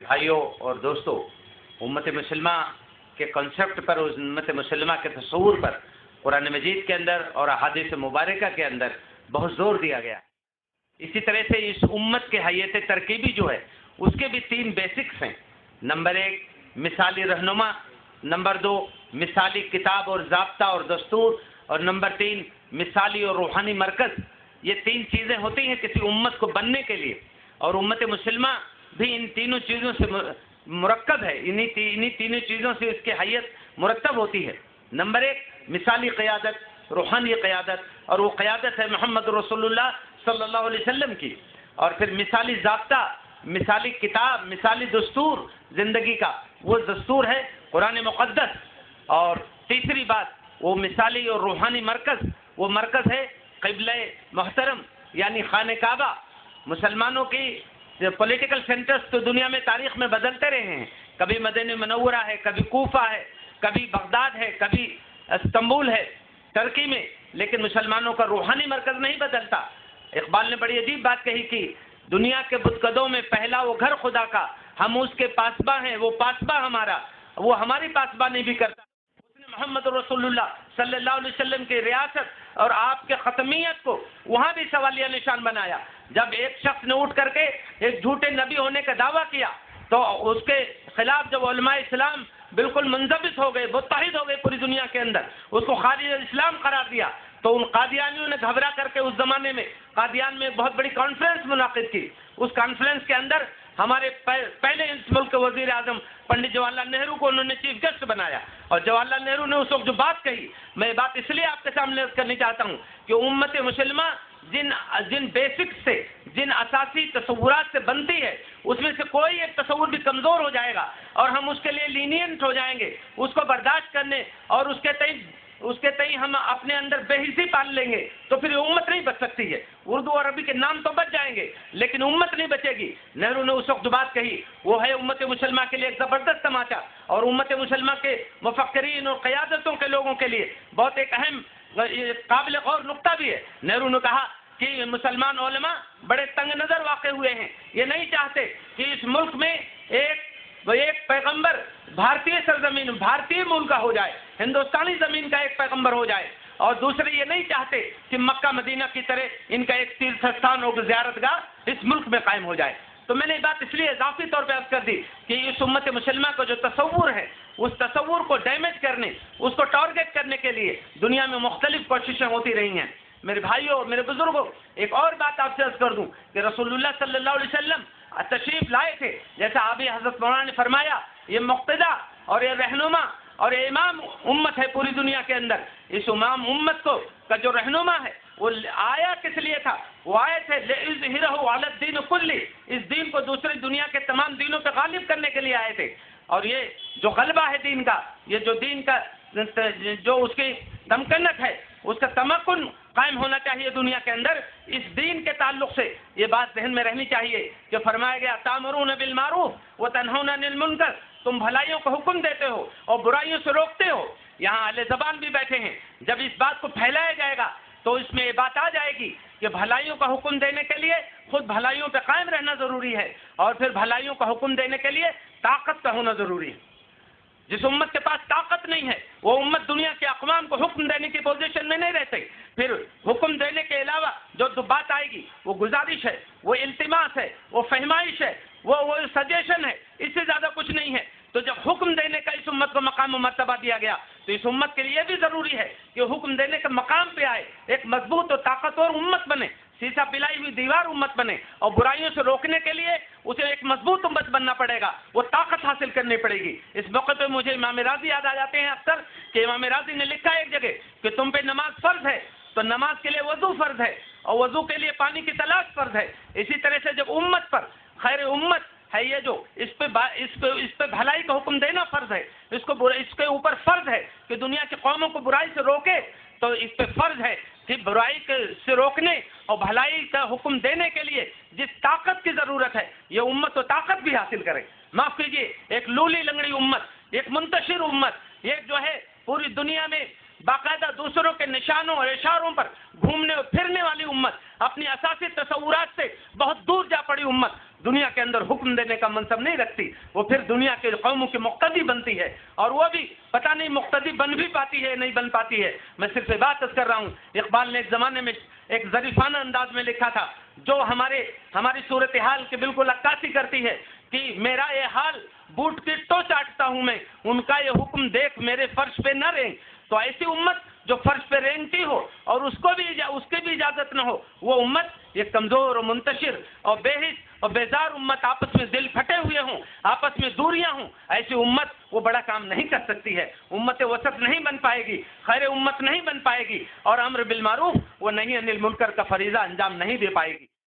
بھائیوں اور دوستوں، امت مسلمہ کے کنسیپٹ پر، اس امت مسلمہ کے تصور پر قرآن مجید کے اندر اور احادیث مبارکہ کے اندر بہت زور دیا گیا ہے۔ اسی طرح سے اس امت کے حیات ترکیبی جو ہے اس کے بھی 3 بیسکس ہیں۔ نمبر 1 مثالی رہنما، نمبر 2 مثالی کتاب اور ضابطہ اور دستور، اور نمبر 3 مثالی اور روحانی مرکز۔ یہ 3 چیزیں ہوتی ہیں کسی امت کو بننے کے لیے، اور امت مسلمہ بھی ان تینوں چیزوں سے مرکب ہے، انہی تینوں چیزوں سے اس کی حیت مرتب ہوتی ہے۔ نمبر 1 مثالی قیادت، روحانی قیادت، اور وہ قیادت ہے محمد رسول اللہ صلی اللہ علیہ وسلم کی۔ اور پھر مثالی ضابطہ، مثالی کتاب، مثالی دستور زندگی کا، وہ دستور ہے قرآن مقدس۔ اور تیسری بات، وہ مثالی اور روحانی مرکز، وہ مرکز ہے قبلہ محترم یعنی خانہ کعبہ۔ مسلمانوں کی پولیٹیکل سینٹرز تو دنیا میں تاریخ میں بدلتے رہے ہیں، کبھی مدینہ منورہ ہے، کبھی کوفہ ہے، کبھی بغداد ہے، کبھی استنبول ہے ترکی میں، لیکن مسلمانوں کا روحانی مرکز نہیں بدلتا۔ اقبال نے بڑی عجیب بات کہی کہ دنیا کے بتکدوں میں پہلا وہ گھر خدا کا، ہم اس کے پاسباں ہیں، وہ پاسباں ہمارا، وہ ہماری پاسبانی بھی کرتا۔ اس نے محمد رسول اللہ صلی اللہ علیہ وسلم کی ریاست اور آپ کے ختمیت کو وہاں بھی سوالیہ نشان بنایا۔ جب ایک شخص نے اٹھ کر کے ایک جھوٹے نبی ہونے کا دعویٰ کیا تو اس کے خلاف جب علماء اسلام بالکل منضبط ہو گئے، متحد ہو گئے پوری دنیا کے اندر، اس کو خارج اسلام قرار دیا، تو ان قادیانیوں نے گھبرا کر کے اس زمانے میں قادیان میں بہت بڑی کانفرنس منعقد کی۔ اس کانفرنس کے اندر ہمارے پہلے اس ملک کے وزیر اعظم پنڈت جواہر لال نہرو کو انہوں نے چیف گیسٹ بنایا، اور جواہر لال نہرو نے اس وقت جو بات کہی، میں یہ بات اس لیے آپ کے سامنے کرنی چاہتا ہوں کہ امت مسلمہ جن بیسکس سے، جن اساسی تصورات سے بنتی ہے، اس میں سے کوئی ایک تصور بھی کمزور ہو جائے گا اور ہم اس کے لیے لینینٹ ہو جائیں گے، اس کو برداشت کرنے اور اس کے تئیں ہم اپنے اندر بے حسی پال لیں گے، تو پھر امت نہیں بچ سکتی ہے۔ اردو اور عربی کے نام تو بچ جائیں گے لیکن امت نہیں بچے گی۔ نہرو نے اس وقت جو بات کہی وہ ہے امت مسلمہ کے لیے ایک زبردست تماچا، اور امت مسلمہ کے مفکرین اور قیادتوں کے لوگوں کے لیے بہت ایک اہم قابل غور نقطہ بھی ہے۔ نہرو نے کہا کہ مسلمان علماء بڑے تنگ نظر واقع ہوئے ہیں، یہ نہیں چاہتے کہ اس ملک میں ایک پیغمبر بھارتی سرزمین، بھارتی ملک کا ہو جائے، ہندوستانی زمین کا ایک پیغمبر ہو جائے، اور دوسرے یہ نہیں چاہتے کہ مکہ مدینہ کی طرح ان کا ایک تیرتھ استھان اور زیارت گاہ اس ملک میں قائم ہو جائے۔ تو میں نے یہ بات اس لیے اضافی طور پہ عرض کر دی کہ اس امت مسلمہ کا جو تصور ہے، اس تصور کو ڈیمیج کرنے، اس کو ٹارگٹ کرنے کے لیے دنیا میں مختلف کوششیں ہوتی رہی ہیں۔ میرے بھائیوں اور میرے بزرگوں، ایک اور بات آپ سے عرض کر دوں کہ رسول اللہ صلی اللہ علیہ وسلم تشریف لائے تھے، جیسا آبی حضرت مولانا نے فرمایا، یہ مقتدیٰ اور یہ رہنما اور یہ امام امت ہے پوری دنیا کے اندر۔ اس امام امت کو کا جو رہنما ہے وہ آیا کس لیے تھا؟ وہ آئے تھے لِيُظْهِرَهُ عَلَى الدِّينِ كُلِّهِ، اس دین کو دوسری دنیا کے تمام دینوں پہ غالب کرنے کے لیے آئے تھے۔ اور یہ جو غلبہ ہے دین کا، یہ جو دین کا جو اس کی تمکنت ہے، اس کا تمکن قائم ہونا چاہیے دنیا کے اندر، اس دین کے تعلق سے یہ بات ذہن میں رہنی چاہیے کہ فرمایا گیا تَأْمُرُونَ بِالْمَعْرُوفِ وَتَنْهَوْنَ عَنِ الْمُنكَرِ، تم بھلائیوں کو حکم دیتے ہو اور برائیوں سے روکتے ہو۔ یہاں اہل زبان بھی بیٹھے ہیں، جب اس بات کو پھیلایا جائے گا تو اس میں یہ بات آ جائے گی کہ بھلائیوں کا حکم دینے کے لیے خود بھلائیوں پہ قائم رہنا ضروری ہے، اور پھر بھلائیوں کا حکم دینے کے لیے طاقت کا ہونا ضروری ہے۔ جس امت کے پاس طاقت نہیں ہے وہ امت دنیا کے اقوام کو حکم دینے کی پوزیشن میں نہیں رہتے۔ پھر حکم دینے کے علاوہ جو بات آئے گی وہ گزارش ہے، وہ التماس ہے، وہ فہمائش ہے، وہ سجیشن ہے، اس سے زیادہ کچھ نہیں ہے۔ تو جب حکم دینے کا اس امت کو مقام و مرتبہ دیا گیا تو اس امت کے لیے بھی ضروری ہے کہ حکم دینے کے مقام پہ آئے، ایک مضبوط اور طاقتور امت بنے، سیسا پلائی ہوئی دیوار امت بنے، اور برائیوں سے روکنے کے لیے اسے ایک مضبوط امت بننا پڑے گا، وہ طاقت حاصل کرنی پڑے گی۔ اس موقع پہ مجھے امام راضی یاد آ جاتے ہیں اکثر کہ امام راضی نے لکھا ہے ایک جگہ کہ تم پہ نماز فرض ہے تو نماز کے لیے وضو فرض ہے، اور وضو کے لیے پانی کی تلاش فرض ہے۔ اسی طرح سے جب امت پر خیر امت ہے یہ جو اس پہ بھلائی کا حکم دینا فرض ہے، اس کے اوپر فرض ہے کہ دنیا کی قوموں کو برائی سے روکے، تو اس پہ فرض ہے کہ برائی سے روکنے اور بھلائی کا حکم دینے کے لیے جس طاقت کی ضرورت ہے یہ امت و طاقت بھی حاصل کرے۔ معاف کیجیے، ایک لولی لنگڑی امت، ایک منتشر امت، ایک جو ہے پوری دنیا میں باقاعدہ دوسروں کے نشانوں اور اشاروں پر گھومنے اور پھرنے والی امت، اپنی اساسی تصورات سے بہت دور جا پڑی امت، دنیا کے اندر حکم دینے کا منصب نہیں رکھتی، وہ پھر دنیا کے قوموں کی مقتدی بنتی ہے، اور وہ بھی پتہ نہیں مقتدی بن بھی پاتی ہے نہیں بن پاتی ہے۔ میں صرف بات کر رہا ہوں، اقبال نے ایک زمانے میں ایک ظریفانہ انداز میں لکھا تھا جو ہماری صورتحال کی بالکل عکاسی کرتی ہے کہ میرا یہ حال بوٹ کی ٹو چاٹتا ہوں میں، ان کا یہ حکم دیکھ میرے فرش پہ نہ رینگ۔ تو ایسی امت جو فرش پہ رینگتی ہو اور اس کی بھی اجازت نہ ہو، وہ امت یہ کمزور اور منتشر اور بے حس اور بیزار امت، آپس میں دل پھٹے ہوئے ہوں، آپس میں دوریاں ہوں، ایسی امت وہ بڑا کام نہیں کر سکتی ہے، امت وسط نہیں بن پائے گی، خیر امت نہیں بن پائے گی، اور امر بالمعروف و نہی عن المنکر کا فریضہ انجام نہیں دے پائے گی۔